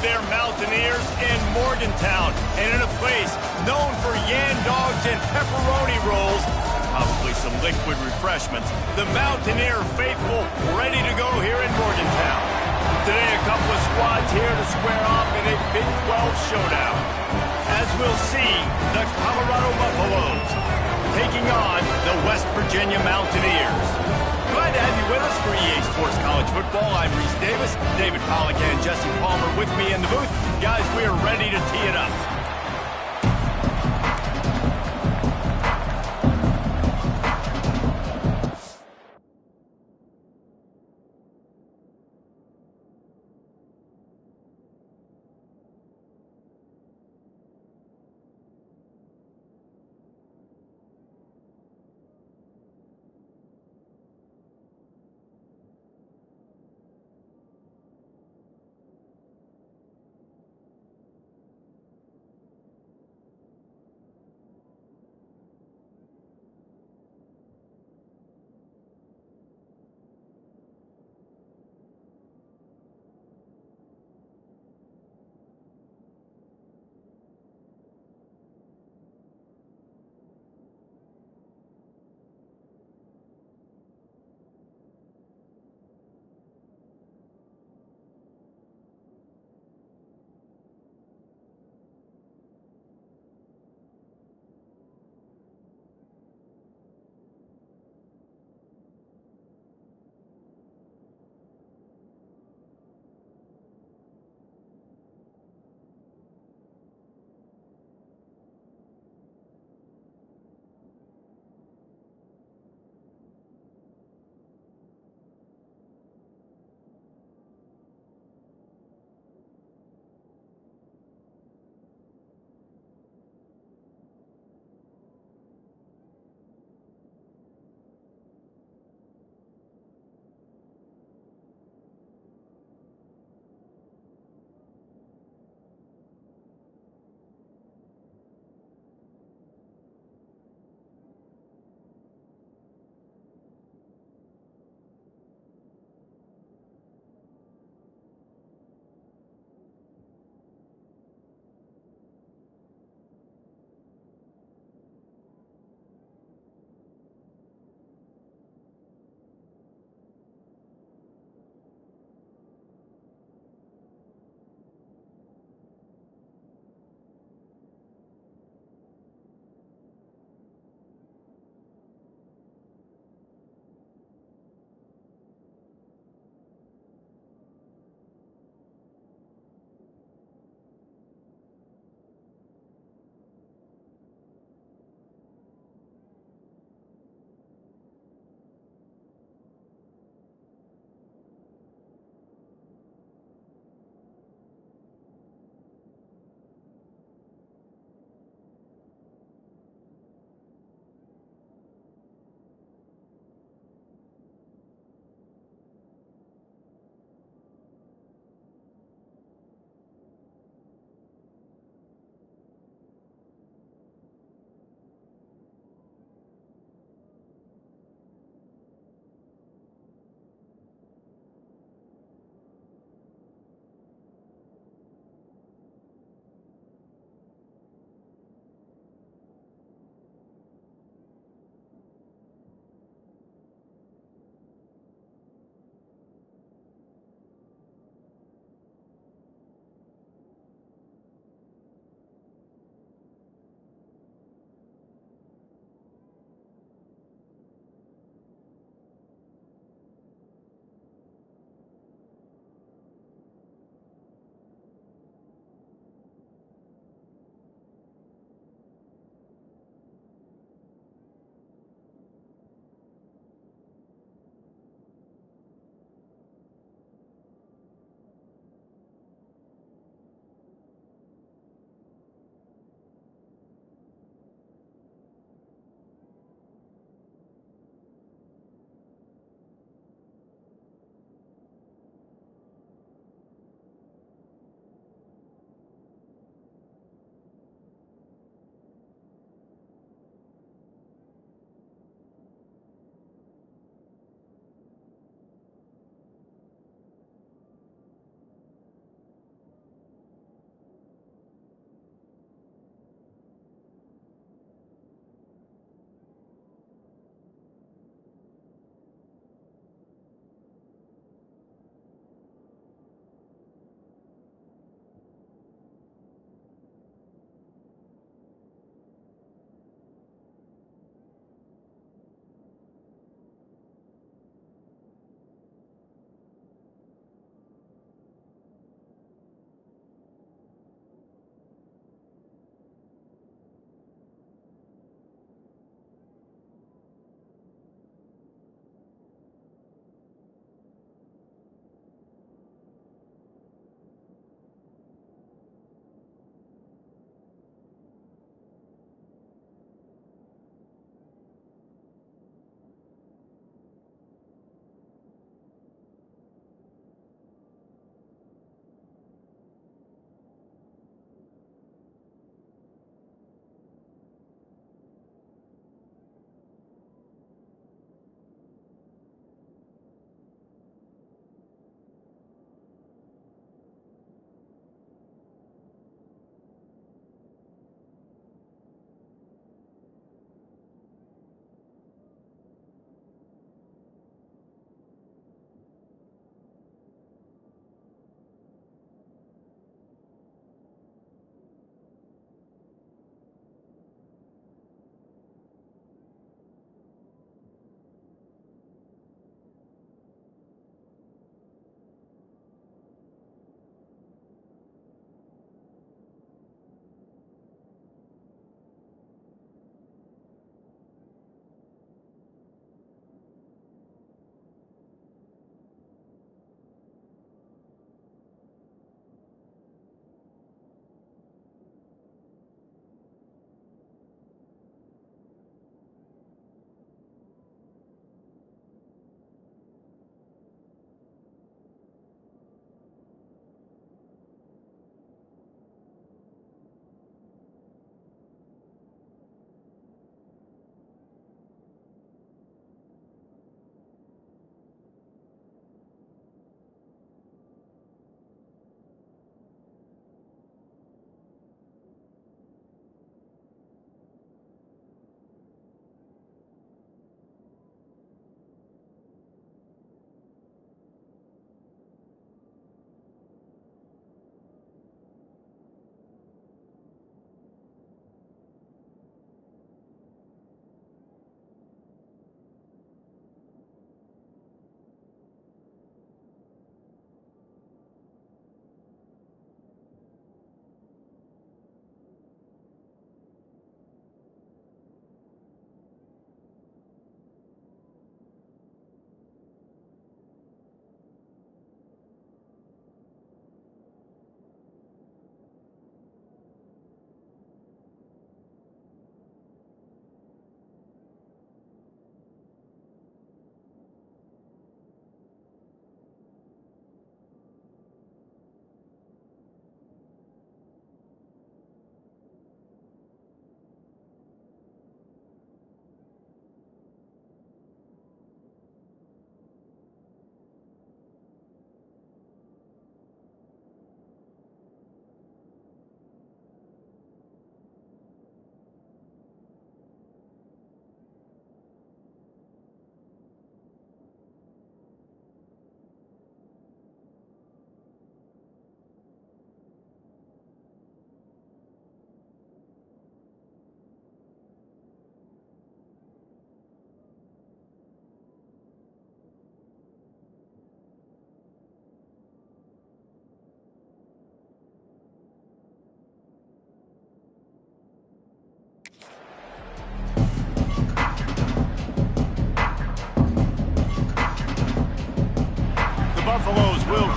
their Mountaineers in Morgantown, and in a place known for yan dogs and pepperoni rolls, probably some liquid refreshments, the Mountaineer faithful ready to go here in Morgantown. Today, a couple of squads here to square off in a Big 12 showdown. As we'll see, the Colorado Buffaloes taking on the West Virginia Mountaineers. Glad to have you with us for EA Sports College Football. I'm Reese Davis, David Pollack and Jesse Palmer with me in the booth. Guys, we are ready to tee it up.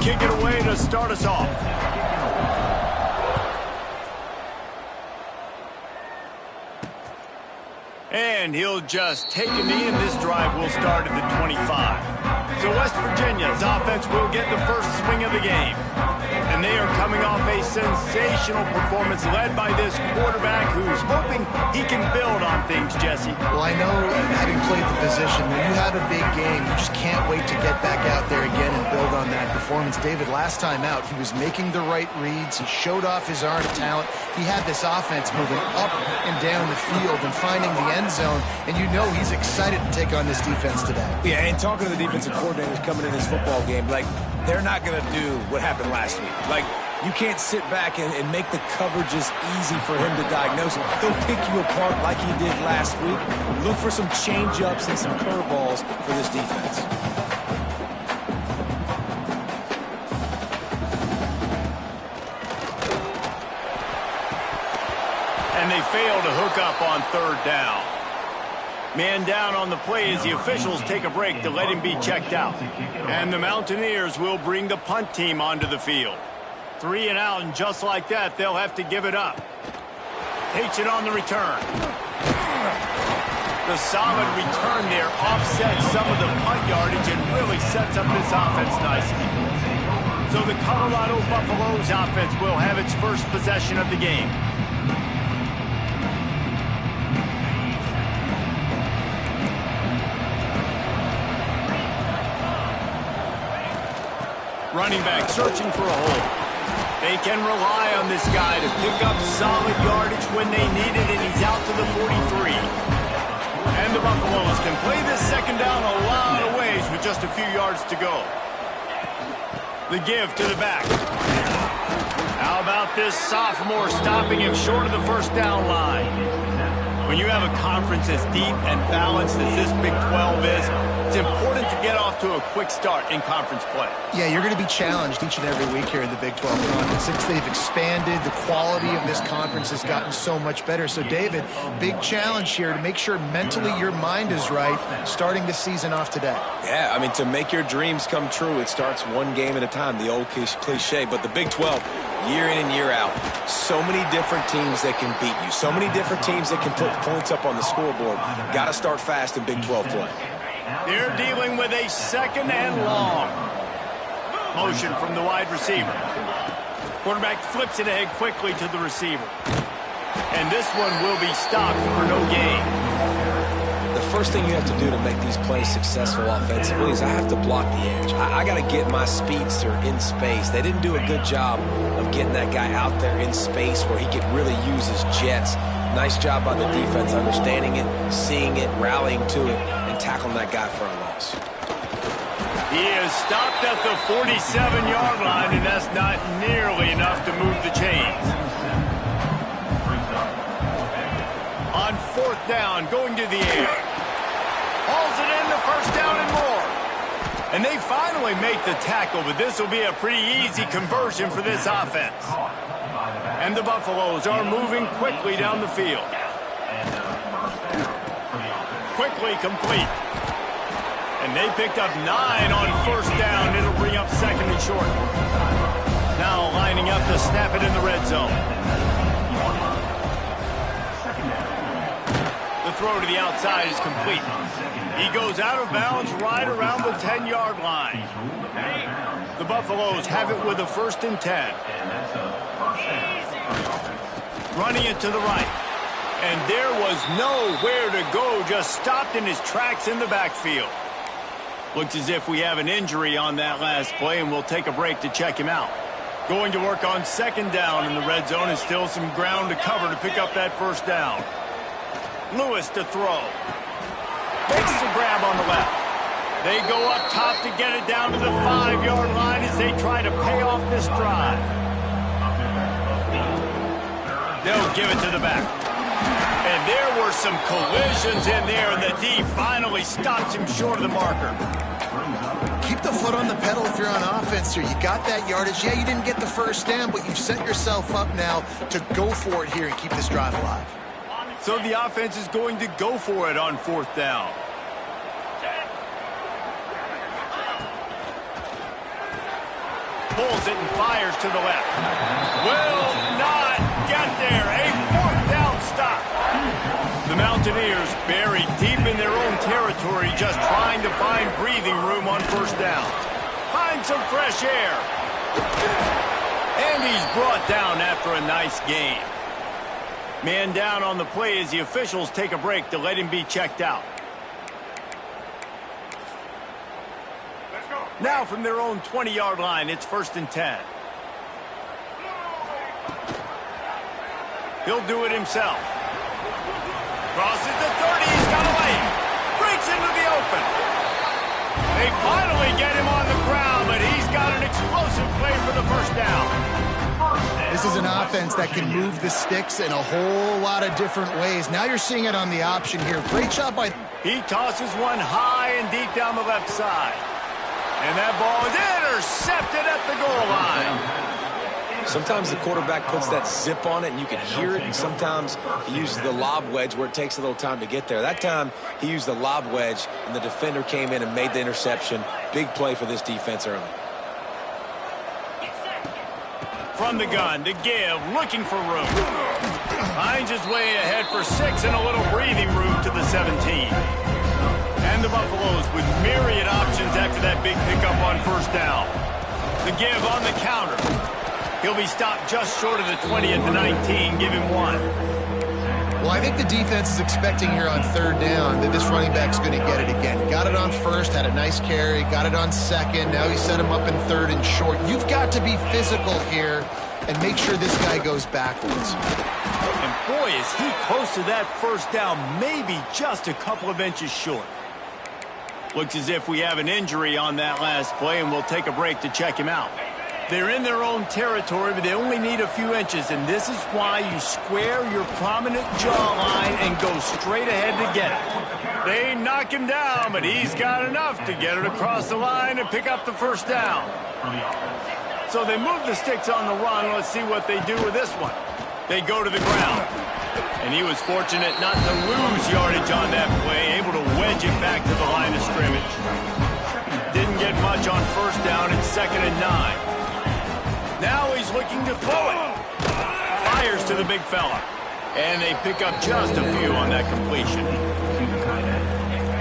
kick it away to start us off. And he'll just take a knee, and this drive will start at the 25. So West Virginia's offense will get the first swing of the game. And they are coming off a sensational performance led by this quarterback who's hoping he can build on things, Jesse. Well, I know, having played the position, when you have a big game, you just can't wait to get back out there again and build on that performance. David, last time out, he was making the right reads. He showed off his arm talent. He had this offense moving up and down the field and finding the end zone. And you know he's excited to take on this defense today. Yeah, and talking to the defensive coordinators coming in this football game, like, they're not going to do what happened last week. Like, you can't sit back and make the coverages easy for him to diagnose. He'll pick you apart like he did last week. Look for some change-ups and some curveballs for this defense. And they fail to hook up on third down. Man down on the play as the officials take a break to let him be checked out. And the Mountaineers will bring the punt team onto the field. 3 and out, and just like that, they'll have to give it up. Takes it on the return. The solid return there offsets some of the punt yardage and really sets up this offense nicely. So the Colorado Buffaloes offense will have its first possession of the game. Running back searching for a hole. They can rely on this guy to pick up solid yardage when they need it, and he's out to the 43. And the Buffaloes can play this second down a lot of ways with just a few yards to go. The give to the back. How about this sophomore stopping him short of the first down line? When you have a conference as deep and balanced as this Big 12 is, it's important to get off to a quick start in conference play. Yeah, you're going to be challenged each and every week here in the Big 12 Conference. Since they've expanded, the quality of this conference has gotten so much better. So, David, big challenge here to make sure mentally your mind is right starting the season off today. Yeah, I mean, to make your dreams come true, it starts one game at a time, the old cliche. But the Big 12, year in and year out, so many different teams that can beat you, so many different teams that can put points up on the scoreboard. Got to start fast in Big 12 play. They're dealing with a second and long. Motion from the wide receiver. Quarterback flips it ahead quickly to the receiver. And this one will be stopped for no gain. The first thing you have to do to make these plays successful offensively is I have to block the edge. I got to get my speedster in space. They didn't do a good job of getting that guy out there in space where he could really use his jets. Nice job by the defense understanding it, seeing it, rallying to it, and tackling that guy for a loss. He is stopped at the 47-yard line, and that's not nearly enough to move the chains. On fourth down, going to the air. Hauls it in, the first down and more. And they finally make the tackle, but this will be a pretty easy conversion for this offense. And the Buffaloes are moving quickly down the field. Quickly complete. And they picked up 9 on first down. It'll bring up second and short. Now lining up to snap it in the red zone. The throw to the outside is complete. He goes out of bounds right around the 10-yard line. The Buffaloes have it with a 1st and 10. Running it to the right. And there was nowhere to go, just stopped in his tracks in the backfield. Looks as if we have an injury on that last play, and we'll take a break to check him out. Going to work on second down in the red zone, and still some ground to cover to pick up that first down. Lewis to throw. Makes the grab on the left. They go up top to get it down to the 5-yard line as they try to pay off this drive. They'll give it to the back. And there were some collisions in there, and the D finally stops him short of the marker. Keep the foot on the pedal if you're on offense here. You got that yardage. Yeah, you didn't get the first down, but you've set yourself up now to go for it here and keep this drive alive. So the offense is going to go for it on fourth down. pulls it and fires to the left. Will not get there. A fourth down stop. The Mountaineers buried deep in their own territory, just trying to find breathing room on first down. Find some fresh air. And he's brought down after a nice gain. Man down on the play as the officials take a break to let him be checked out. Now from their own 20-yard line, it's 1st and 10. He'll do it himself. Crosses the 30, he's got away. Breaks into the open. They finally get him on the ground, but he's got an explosive play for the first down. This is an offense that can move the sticks in a whole lot of different ways. Now you're seeing it on the option here. Great job by... He tosses one high and deep down the left side. And that ball is intercepted at the goal line. Sometimes the quarterback puts that zip on it and you can hear it, and sometimes he uses the lob wedge where it takes a little time to get there. That time he used the lob wedge and the defender came in and made the interception. Big play for this defense early. From the gun to give, looking for room. Finds his way ahead for 6 and a little breathing room to the 17. And the Buffaloes with myriad options after that big pickup on first down. The give on the counter. He'll be stopped just short of the 20 at the 19. Give him 1. Well, I think the defense is expecting here on 3rd down that this running back's going to get it again. Got it on 1st, had a nice carry, got it on 2nd. Now he set him up in 3rd and short. You've got to be physical here and make sure this guy goes backwards. And boy, is he close to that first down, maybe just a couple of inches short. Looks as if we have an injury on that last play, and we'll take a break to check him out. They're in their own territory, but they only need a few inches, and this is why you square your prominent jawline and go straight ahead to get it. They knock him down, but he's got enough to get it across the line and pick up the first down. So they move the sticks on the run. Let's see what they do with this one. They go to the ground. And he was fortunate not to lose yardage on that play, able to wedge it back to the line of scrimmage. Didn't get much on first down. It's 2nd and 9. Now he's looking to throw it. Fires to the big fella. And they pick up just a few on that completion.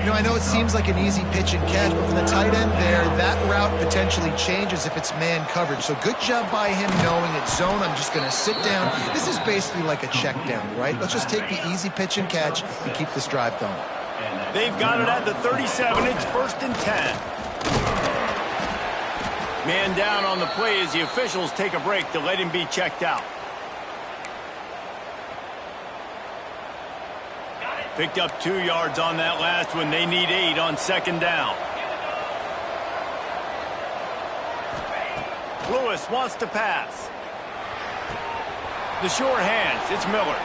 You know, I know it seems like an easy pitch and catch, but from the tight end there, that route potentially changes if it's man coverage. So good job by him knowing it's zone. I'm just going to sit down. This is basically like a check down, right? Let's just take the easy pitch and catch and keep this drive going. They've got it at the 37. It's 1st and 10. Man down on the play as the officials take a break to let him be checked out. Picked up 2 yards on that last one. They need 8 on 2nd down. Lewis wants to pass. The short hands. It's Miller.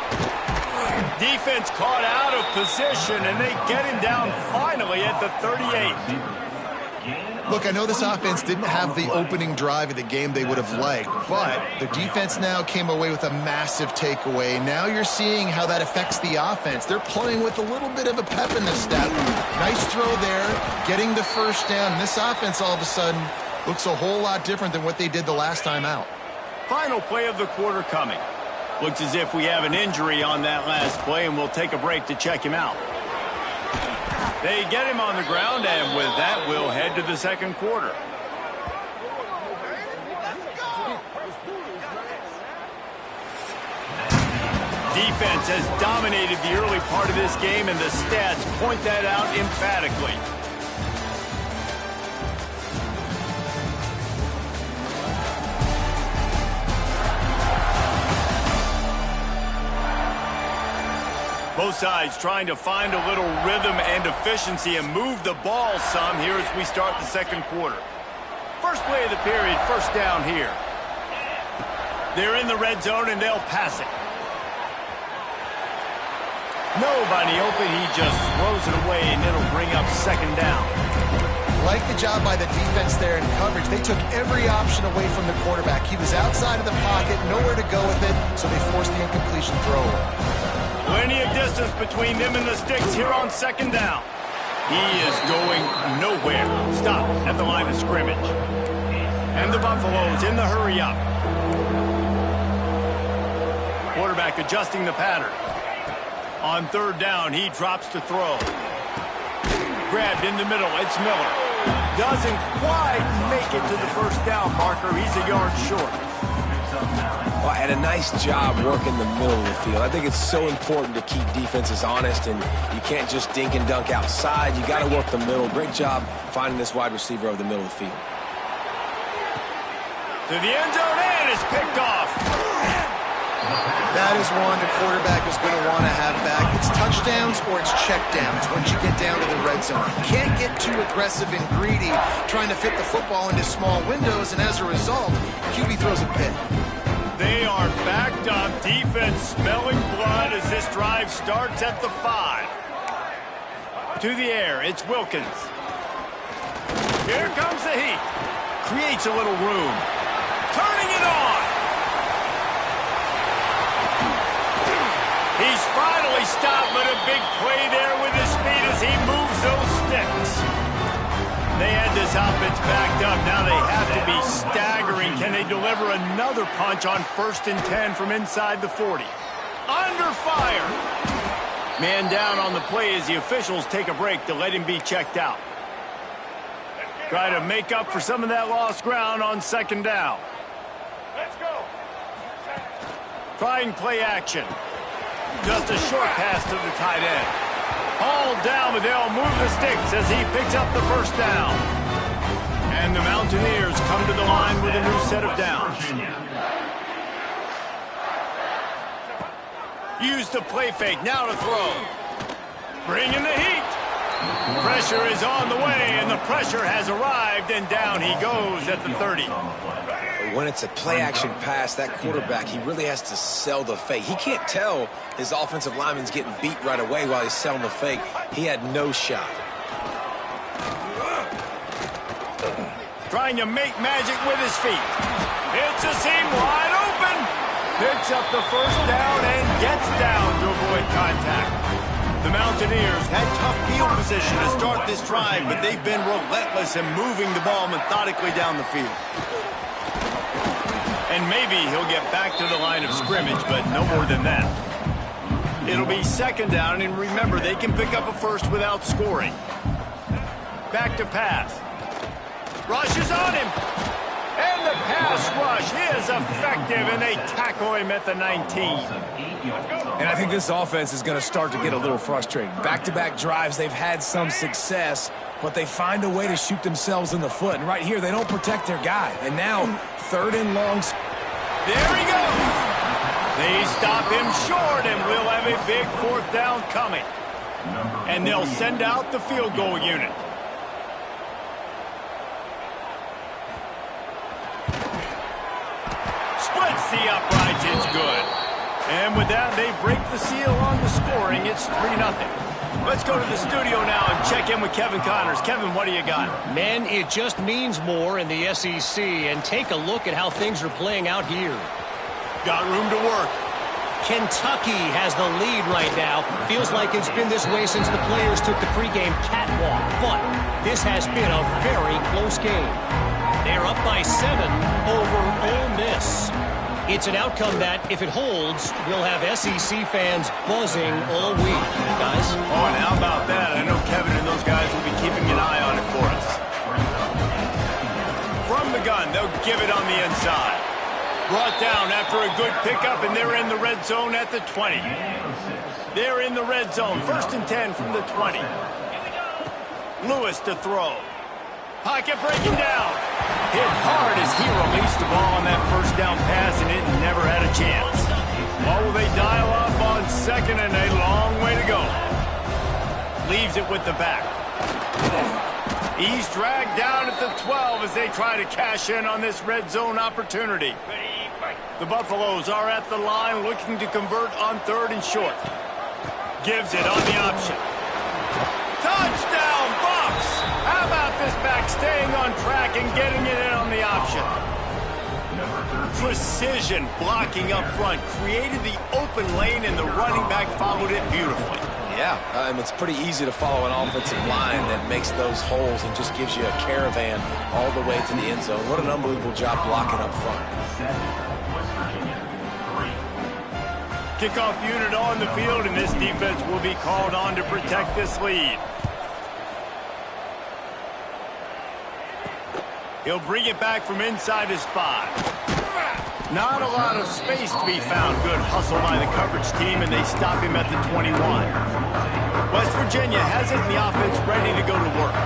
Defense caught out of position, and they get him down finally at the 38. Look, I know this offense didn't have the opening drive of the game they would have liked, but the defense now came away with a massive takeaway. Now you're seeing how that affects the offense. They're playing with a little bit of a pep in the step. Nice throw there, getting the first down. This offense all of a sudden looks a whole lot different than what they did the last time out. Final play of the quarter coming. Looks as if we have an injury on that last play, and we'll take a break to check him out. They get him on the ground, and with that, we'll head to the 2nd quarter. Defense has dominated the early part of this game, and the stats point that out emphatically. Both sides trying to find a little rhythm and efficiency and move the ball some here as we start the 2nd quarter. First play of the period, first down here. They're in the red zone and they'll pass it. Nobody open, he just throws it away and it'll bring up 2nd down. Like the job by the defense there in coverage. They took every option away from the quarterback. He was outside of the pocket, nowhere to go with it, so they forced the incompletion throw. Plenty of distance between them and the sticks here on 2nd down. He is going nowhere. Stop at the line of scrimmage. And the Buffaloes in the hurry up. Quarterback adjusting the pattern. On third down, he drops to throw. Grabbed in the middle, it's Miller. Doesn't quite make it to the first down marker. He's a yard short. Well, and a nice job working the middle of the field. I think it's so important to keep defenses honest, and you can't just dink and dunk outside. You got to work the middle. Great job finding this wide receiver over the middle of the field. To the end zone, and it's picked off. That is one the quarterback is going to want to have back. It's touchdowns or it's checkdowns once you get down to the red zone. You can't get too aggressive and greedy trying to fit the football into small windows, and as a result, QB throws a pick. They are backed up. Defense smelling blood as this drive starts at the 5. To the air, it's Wilkins. Here comes the heat. Creates a little room. Turning it on. He's finally stopped, but a big play there with his speed as he moves those sticks. They had this offense backed up. Now they have to be staggering. Can they deliver another punch on 1st and 10 from inside the 40? Under fire. Man down on the play as the officials take a break to let him be checked out. Try to make up for some of that lost ground on 2nd down. Let's go. Trying play action. Just a short pass to the tight end. Hauled down, but they'll move the sticks as he picks up the 1st down. And the Mountaineers come to the line with a new set of downs. Use the play fake, now to throw. Bringing the heat. Pressure is on the way, and the pressure has arrived, and down he goes at the 30. When it's a play-action pass, that quarterback, he really has to sell the fake. He can't tell his offensive lineman's getting beat right away while he's selling the fake. He had no shot. Trying to make magic with his feet. It's a seam wide open. Picks up the 1st down and gets down to avoid contact. The Mountaineers had tough field position to start this drive, but they've been relentless in moving the ball methodically down the field. And maybe he'll get back to the line of scrimmage, but no more than that. It'll be 2nd down, and remember, they can pick up a 1st without scoring. Back to pass. Rush is on him. And the pass rush is effective, and they tackle him at the 19. And I think this offense is going to start to get a little frustrated. Back-to-back drives, they've had some success, but they find a way to shoot themselves in the foot. And right here, they don't protect their guy. And now, 3rd and long. There he goes. They stop him short, and we'll have a big 4th down coming. And they'll send out the field goal unit. Splits the uprights, it's good. And with that, they break the seal on the scoring. It's 3-0. Let's go to the studio now and check in with Kevin Connors. Kevin, what do you got? Man, it just means more in the SEC. And take a look at how things are playing out here. Got room to work. Kentucky has the lead right now. Feels like it's been this way since the players took the pregame catwalk. But this has been a very close game. They're up by 7 over Ole Miss. It's an outcome that, if it holds, will have SEC fans buzzing all week, guys. Oh, and how about that? I know Kevin and those guys will be keeping an eye on it for us. From the gun, they'll give it on the inside. Brought down after a good pickup, and they're in the red zone at the 20. They're in the red zone. 1st and 10 from the 20. Lewis to throw. Pocket breaking down. Hit hard as he released the ball on that 1st down pass, and it never had a chance. What will they dial up on 2nd, and a long way to go. Leaves it with the back. He's dragged down at the 12 as they try to cash in on this red zone opportunity. The Buffaloes are at the line looking to convert on 3rd and short. Gives it on the option. Touchdown, Bucks! How about this back staying on track and getting it in on the option? Precision blocking up front created the open lane, and the running back followed it beautifully. Yeah, it's pretty easy to follow an offensive line that makes those holes and just gives you a caravan all the way to the end zone. What an unbelievable job blocking up front. Kickoff unit on the field, and this defense will be called on to protect this lead. He'll bring it back from inside his 5. Not a lot of space to be found. Good hustle by the coverage team, and they stop him at the 21. West Virginia has it in the offense ready to go to work.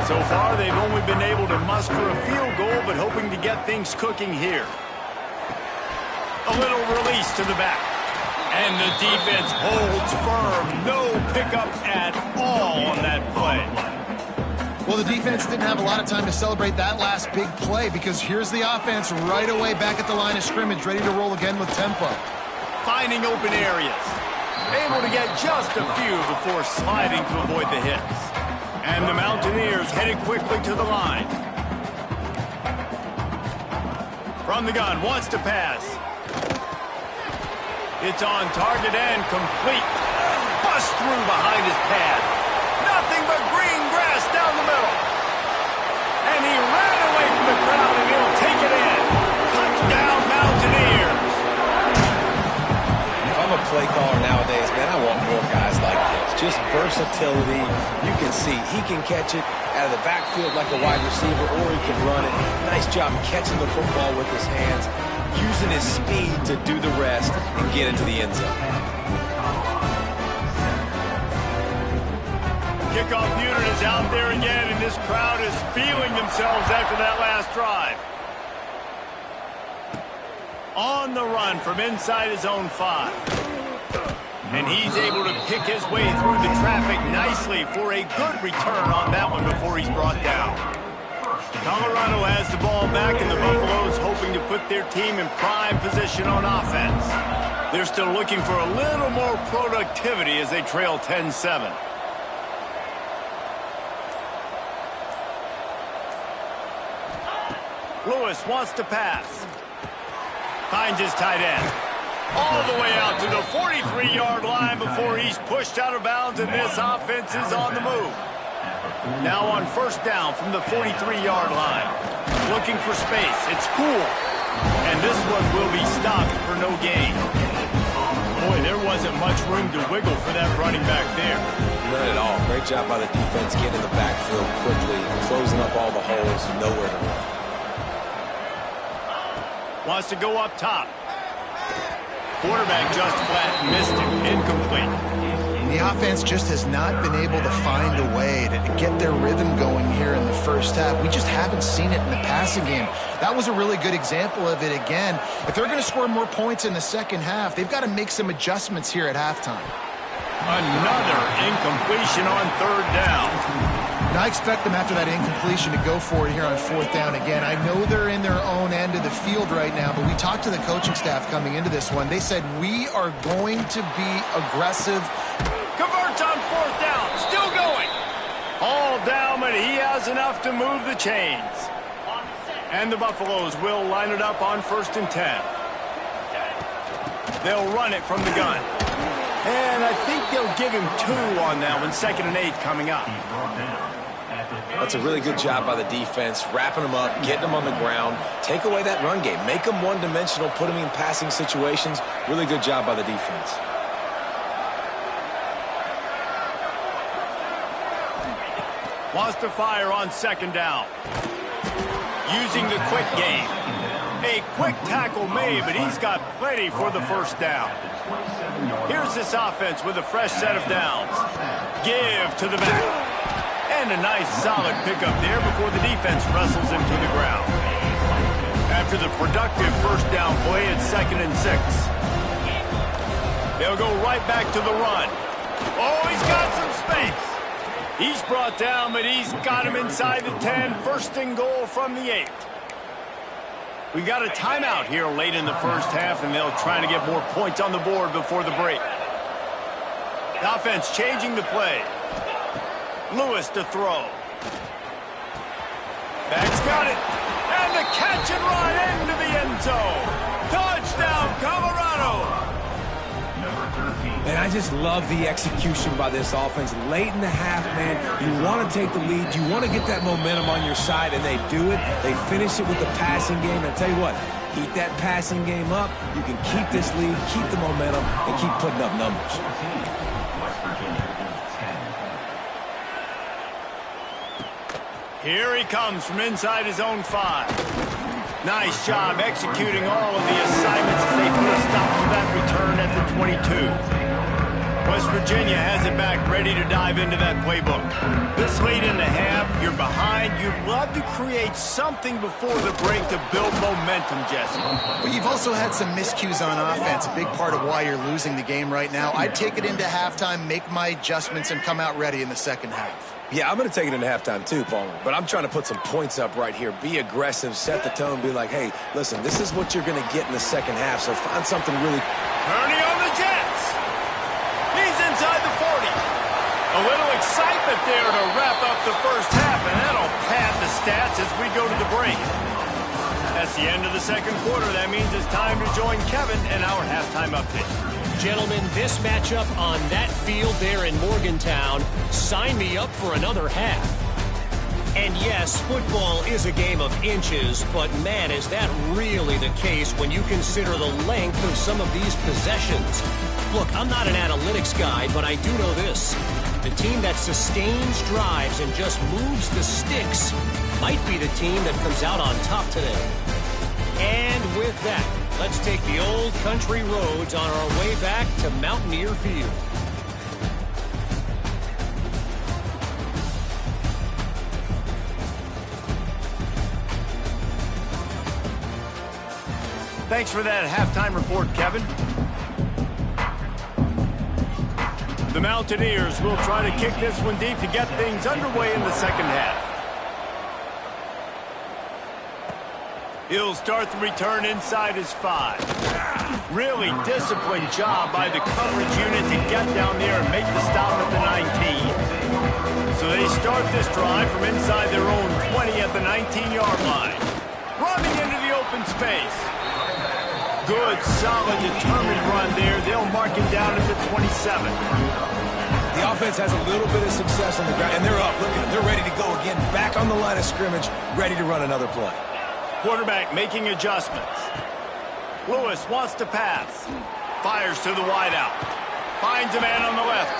So far, they've only been able to muster a field goal, but hoping to get things cooking here. A little release to the back. And the defense holds firm. No pickup at all on that play. Well, the defense didn't have a lot of time to celebrate that last big play because here's the offense right away back at the line of scrimmage, ready to roll again with tempo. Finding open areas. Able to get just a few before sliding to avoid the hits. And the Mountaineers headed quickly to the line. From the gun, wants to pass. It's on target and complete. Bust through behind his pad. Nothing but green grass down the middle. And he ran away from the crowd, and he'll take it in. Touchdown, Mountaineers. If I'm a play caller nowadays, man, I want more guys like this. Just versatility. You can see he can catch it out of the backfield like a wide receiver, or he can run it. Nice job catching the football with his hands, using his speed to do the rest and get into the end zone. Kickoff unit is out there again, and this crowd is feeling themselves after that last drive. On the run from inside his own 5. And he's able to pick his way through the traffic nicely for a good return on that one before he's brought down. Colorado has the ball back, and the Buffaloes hoping to put their team in prime position on offense. They're still looking for a little more productivity as they trail 10-7. Lewis wants to pass. Finds his tight end. All the way out to the 43-yard line before he's pushed out of bounds, and this offense is on the move. Now on first down from the 43-yard line. Looking for space. It's cool. And this one will be stopped for no gain. Boy, there wasn't much room to wiggle for that running back there. None at all. Great job by the defense getting in the backfield quickly, closing up all the holes, nowhere to run. Wants to go up top. Quarterback just flat missed it. Incomplete. The offense just has not been able to find a way to get their rhythm going here in the first half. We just haven't seen it in the passing game. That was a really good example of it again. If they're going to score more points in the second half, they've got to make some adjustments here at halftime. Another incompletion on third down. And I expect them after that incompletion to go for it here on fourth down again. I know they're in their own end of the field right now, but we talked to the coaching staff coming into this one. They said, we are going to be aggressive. Converts on fourth down. Still going. All down, but he has enough to move the chains. And the Buffaloes will line it up on 1st and 10. They'll run it from the gun. And I think they'll give him 2 on that one. 2nd and 8 coming up. That's a really good job by the defense, wrapping them up, getting them on the ground. Take away that run game. Make them one-dimensional, put them in passing situations. Really good job by the defense. Wants to fire on 2nd down. Using the quick game. A quick tackle made, but he's got plenty for the 1st down. Here's this offense with a fresh set of downs. Give to the back. And a nice solid pickup there before the defense wrestles him to the ground. After the productive 1st down play, it's 2nd and 6. They'll go right back to the run. Oh, he's got some space. He's brought down, but he's got him inside the 10. 1st and goal from the 8. We got a timeout here late in the first half, and they'll try to get more points on the board before the break. The offense changing the play. Lewis to throw. Back's got it. And the catch and run into the end zone. Touchdown, Colorado. Number 13. And I just love the execution by this offense. Late in the half, man, you want to take the lead. You want to get that momentum on your side, and they do it. They finish it with the passing game. And I tell you what, keep that passing game up. You can keep this lead, keep the momentum, and keep putting up numbers. Here he comes from inside his own 5. Nice job executing all of the assignments as they put a stop to that return at the 22. West Virginia has it back, ready to dive into that playbook. This late in the half, you're behind. You'd love to create something before the break to build momentum, Jesse. But you've also had some miscues on offense, a big part of why you're losing the game right now. I'd take it into halftime, make my adjustments, and come out ready in the second half. Yeah, I'm going to take it into halftime too, Palmer. But I'm trying to put some points up right here. Be aggressive, set the tone, be like, hey, listen, this is what you're going to get in the second half, so find something really... Turning on the Jets. He's inside the 40. A little excitement there to wrap up the first half, and that'll pad the stats as we go to the break. That's the end of the second quarter. That means it's time to join Kevin and our halftime update. Gentlemen, this matchup on that field there in Morgantown, sign me up for another half. And yes, football is a game of inches, but man, is that really the case when you consider the length of some of these possessions. Look, I'm not an analytics guy, but I do know this. The team that sustains drives and just moves the sticks might be the team that comes out on top today. And with that, let's take the old country roads on our way back to Mountaineer Field. Thanks for that halftime report, Kevin. The Mountaineers will try to kick this one deep to get things underway in the second half. He'll start the return inside his 5. Really disciplined job by the coverage unit to get down there and make the stop at the 19. So they start this drive from inside their own 20 at the 19-yard line. Running into the open space. Good, solid, determined run there. They'll mark him down at the 27. The offense has a little bit of success on the ground, and they're up. Look at them. They're ready to go again. Back on the line of scrimmage, ready to run another play. Quarterback making adjustments. Lewis wants to pass. Fires to the wideout. Finds a man on the left.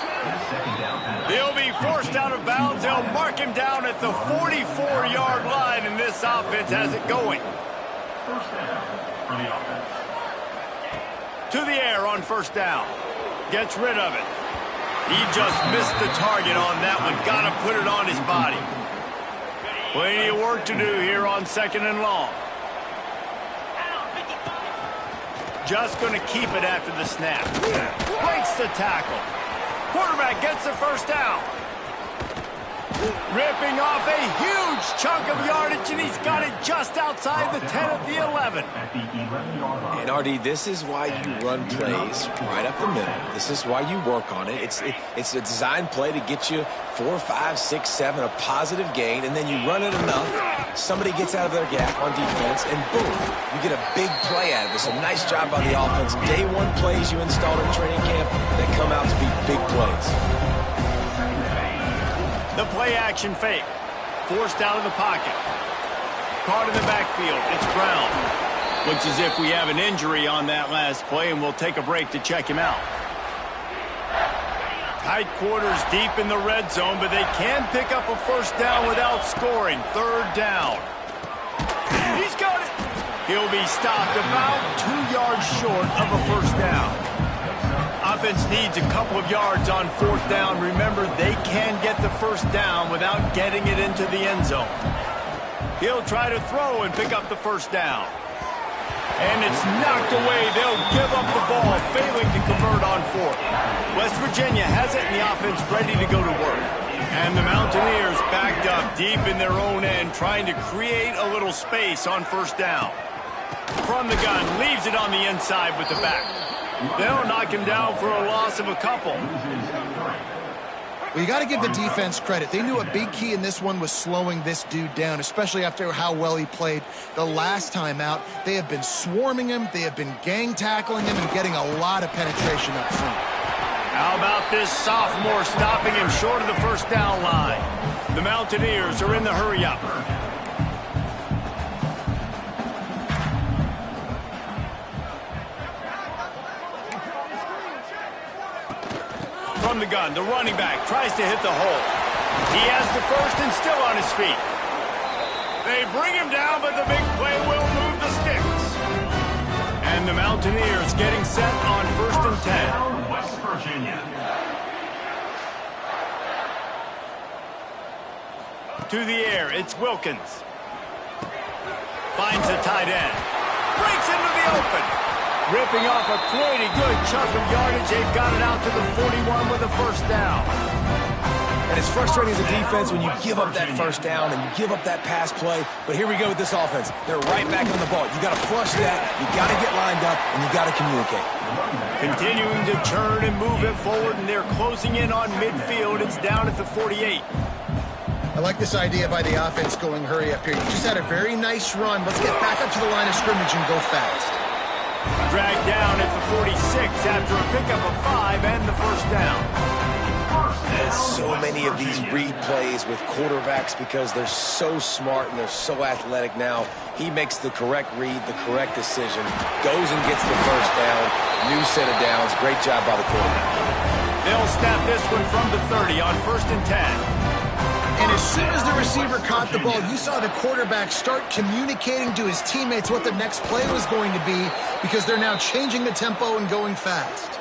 He'll be forced out of bounds. They'll mark him down at the 44-yard line, and this offense has it going. First down for the offense. To the air on first down. Gets rid of it. He just missed the target on that one. Got to put it on his body. Plenty of work to do here on second and long. Just going to keep it after the snap. Breaks the tackle. Quarterback gets the first down. Ripping off a huge chunk of yardage, and he's got it just outside the 10 at the 11. And, RD, this is why you run plays right up the middle. This is why you work on it. It's a design play to get you 4, 5, 6, 7, a positive gain, and then you run it enough. Somebody gets out of their gap on defense, and boom, you get a big play out of this. A nice job by the offense. Day one plays you installed in training camp that come out to be big plays. The play-action fake. Forced out of the pocket. Caught in the backfield. It's Brown. Looks as if we have an injury on that last play, and we'll take a break to check him out. Tight quarters deep in the red zone, but they can pick up a first down without scoring. Third down. He's got it. He'll be stopped about 2 yards short of a first down. Offense needs a couple of yards on fourth down. Remember, they can get the first down without getting it into the end zone. He'll try to throw and pick up the first down. And it's knocked away. They'll give up the ball, failing to convert on fourth. West Virginia has it, and the offense ready to go to work. And the Mountaineers backed up deep in their own end, trying to create a little space on first down. From the gun, leaves it on the inside with the back. They'll knock him down for a loss of a couple. Well, you got to give the defense credit. They knew a big key in this one was slowing this dude down, especially after how well he played the last time out. They have been swarming him. They have been gang tackling him and getting a lot of penetration up front. How about this sophomore stopping him short of the first down line? The Mountaineers are in the hurry-up. From the gun, the running back tries to hit the hole. He has the first and still on his feet. They bring him down, but the big play will move the sticks. And the Mountaineers getting set on 1st and 10. West Virginia. To the air, it's Wilkins. Finds a tight end. Breaks into the open. Ripping off a pretty good chunk of yardage. They've got it out to the 41 with a first down. And it's frustrating as a defense when you give up that first down and you give up that pass play. But here we go with this offense. They're right back on the ball. You got to flush that. You got to get lined up, and you got to communicate. Continuing to turn and move it forward, and they're closing in on midfield. It's down at the 48. I like this idea by the offense going hurry up here. You just had a very nice run. Let's get back up to the line of scrimmage and go fast. Dragged down at the 46 after a pickup of 5 and the first down. There's so many of these read plays with quarterbacks because they're so smart and they're so athletic now. He makes the correct read, the correct decision, goes and gets the first down, new set of downs. Great job by the quarterback. They'll snap this one from the 30 on 1st and 10. And as soon as the receiver caught the ball, you saw the quarterback start communicating to his teammates what the next play was going to be because they're now changing the tempo and going fast.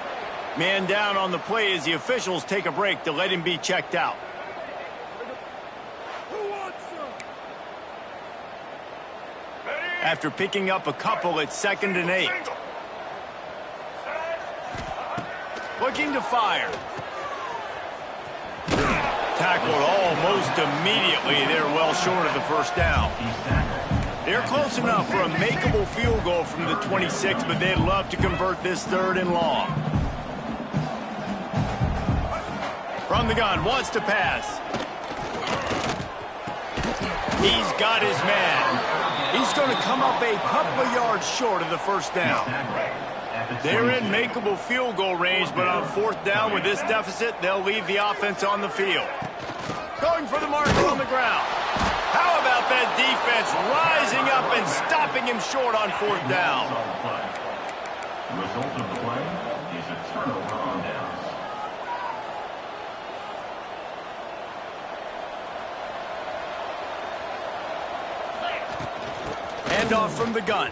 Man down on the play as the officials take a break to let him be checked out. After picking up a couple at 2nd and 8. Looking to fire. Tackled almost immediately. They're well short of the first down. They're close enough for a makeable field goal from the 26, but they'd love to convert this 3rd and long. From the gun, wants to pass. He's got his man. He's going to come up a couple of yards short of the first down. They're in makeable field goal range, but on 4th down with this deficit, they'll leave the offense on the field. Going for the marker on the ground. How about that defense rising up and stopping him short on 4th down? The result of the play is a turnover on downs. Handoff from the gun.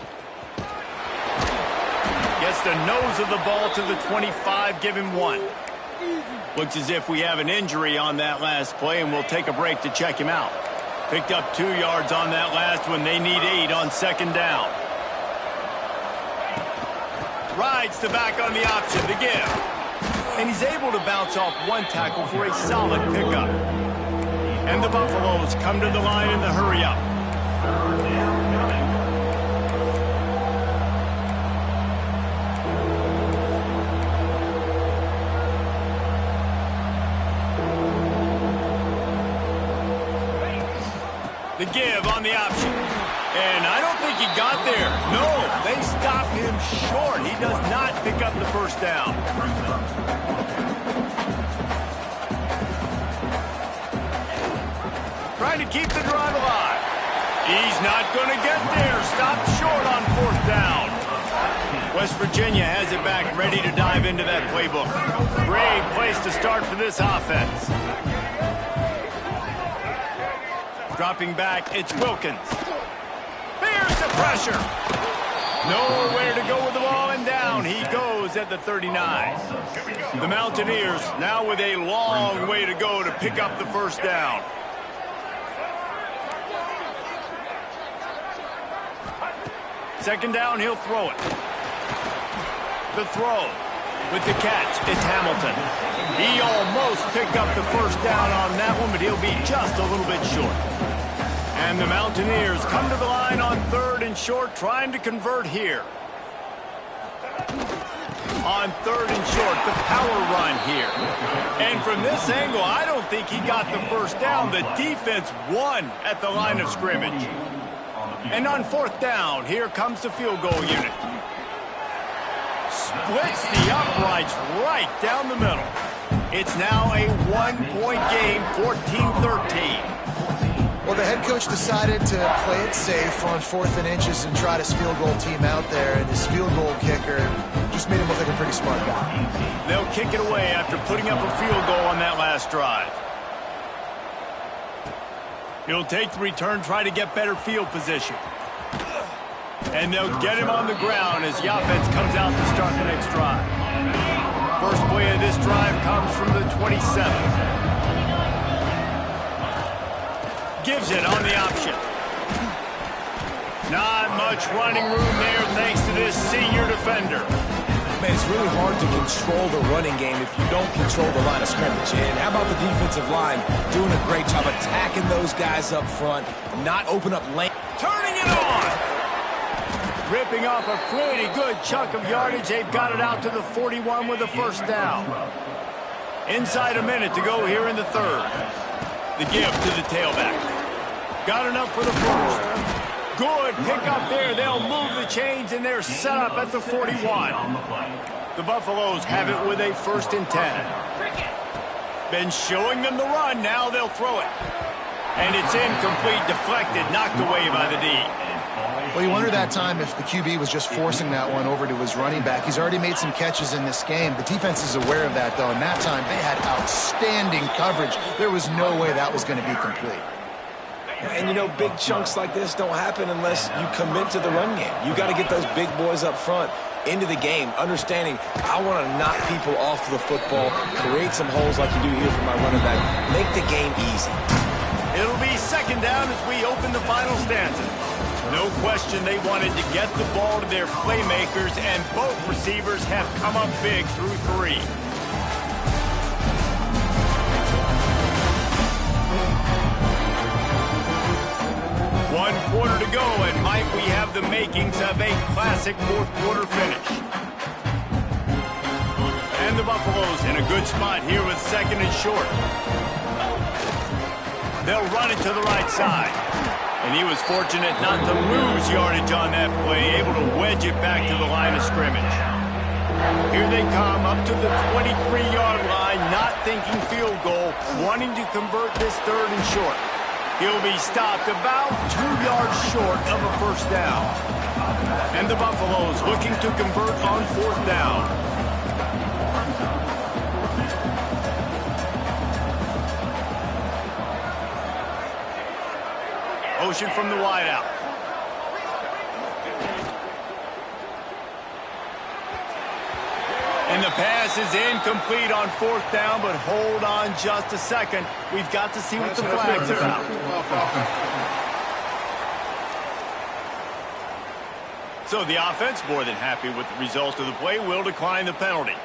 Gets the nose of the ball to the 25, give him 1. Looks as if we have an injury on that last play, and we'll take a break to check him out. Picked up 2 yards on that last one. They need 8 on 2nd down. Rides the back on the option, the give. And he's able to bounce off 1 tackle for a solid pickup. And the Buffaloes come to the line in the hurry-up. The give on the option. And I don't think he got there. No, they stopped him short. He does not pick up the first down. Trying to keep the drive alive. He's not going to get there. Stopped short on 4th down. West Virginia has it back, ready to dive into that playbook. Great place to start for this offense. Dropping back, it's Wilkins. Here's the pressure. Nowhere to go with the ball, and down he goes at the 39. The Mountaineers now with a long way to go to pick up the first down. Second down, he'll throw it. The throw. With the catch, it's Hamilton. He almost picked up the first down on that one, but he'll be just a little bit short. And the Mountaineers come to the line on 3rd and short, trying to convert here. On 3rd and short, the power run here. And from this angle, I don't think he got the first down. The defense won at the line of scrimmage. And on 4th down, here comes the field goal unit. splits the uprights right down the middle. It's now a one-point game, 14-13. Well, the head coach decided to play it safe on 4th and inches and try his field goal team out there, and his field goal kicker just made him look like a pretty smart guy. They'll kick it away after putting up a field goal on that last drive. He'll take the return, try to get better field position. And they'll get him on the ground as the offense comes out to start the next drive. First play of this drive comes from the 27. Gives it on the option. Not much running room there thanks to this senior defender. Man, it's really hard to control the running game if you don't control the line of scrimmage. And how about the defensive line doing a great job attacking those guys up front, not open up lane. Turning it on. Ripping off a pretty good chunk of yardage. They've got it out to the 41 with a first down. Inside a minute to go here in the third. The give to the tailback. Got enough for the first. Good pick up there. They'll move the chains, and they're set up at the 41. The Buffaloes have it with a 1st and 10. Been showing them the run. Now they'll throw it. And it's incomplete, deflected, knocked away by the D. Well, you wonder that time if the QB was just forcing that one over to his running back. He's already made some catches in this game. The defense is aware of that, though, and that time they had outstanding coverage. There was no way that was going to be complete. And, you know, big chunks like this don't happen unless you commit to the run game. You got to get those big boys up front into the game, understanding I want to knock people off the football, create some holes like you do here for my running back, make the game easy. It'll be 2nd down as we open the final stanza. No question they wanted to get the ball to their playmakers, and both receivers have come up big through 3. One quarter to go, and might we have the makings of a classic 4th quarter finish. And the Buffaloes in a good spot here with 2nd and short. They'll run it to the right side. And he was fortunate not to lose yardage on that play, able to wedge it back to the line of scrimmage. Here they come up to the 23-yard line, not thinking field goal, wanting to convert this 3rd and short. He'll be stopped about 2 yards short of a first down. And the Buffaloes looking to convert on 4th down. Motion from the wideout. And the pass is incomplete on 4th down, but hold on just a second. We've got to see what the flag's about. So the offense, more than happy with the result of the play, will decline the penalty.